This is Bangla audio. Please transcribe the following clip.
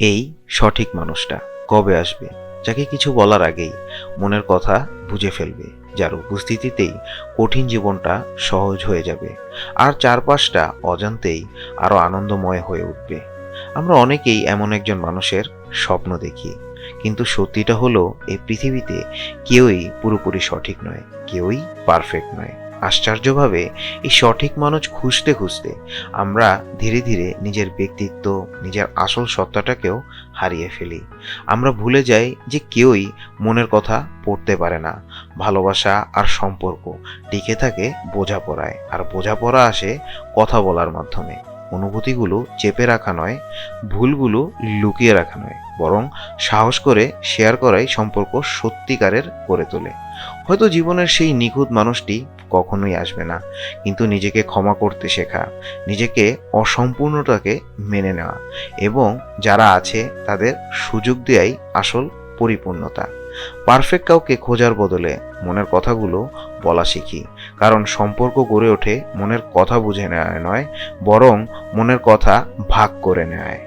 এই সঠিক মানুষটা কবে আসবে, যাকে কিছু বলার আগেই মনের কথা বুঝে ফেলবে, যার উপস্থিতিতেই কঠিন জীবনটা সহজ হয়ে যাবে, আর চারপাশটা অজান্তেই আরো আনন্দময় হয়ে উঠবে। আমরা অনেকেই এমন একজন মানুষের স্বপ্ন দেখি, কিন্তু সত্যিটা হলো এই পৃথিবীতে কেউই পুরোপুরি সঠিক নয়, কেউই পারফেক্ট নয়। আশ্চর্যভাবে এই সঠিক মানুষ খুঁজতে খুঁজতে আমরা ধীরে ধীরে নিজের ব্যক্তিত্ব, নিজের আসল সত্তাটাকেও হারিয়ে ফেলি। আমরা ভুলে যাই যে কেউই মনের কথা পড়তে পারে না। ভালোবাসা আর সম্পর্ক টিকে থাকে বোঝাপড়ায়, আর বোঝাপড়া আসে কথা বলার মাধ্যমে। অনুভূতিগুলো চেপে রাখা নয়, ভুলগুলো লুকিয়ে রাখা নয়, বরং সাহস করে শেয়ার করাই সম্পর্ক সত্যিকারের করে তোলে। হয়তো জীবনের সেই নিখুঁত মানুষটি কখনোই আসবে না, কিন্তু নিজেকে ক্ষমা করতে শেখা, নিজেকে অসম্পূর্ণতাকে মেনে নেওয়া এবং যারা আছে তাদের সুযোগ দেয়াই আসল পরিপূর্ণতা। পারফেক্ট কাউকে খোঁজার বদলে মনের কথাগুলো বলা শিখি, কারণ সম্পর্ক গড়ে ওঠে মনের কথা বুঝে নেওয়া নয়, বরং মনের কথা ভাগ করে নেয়।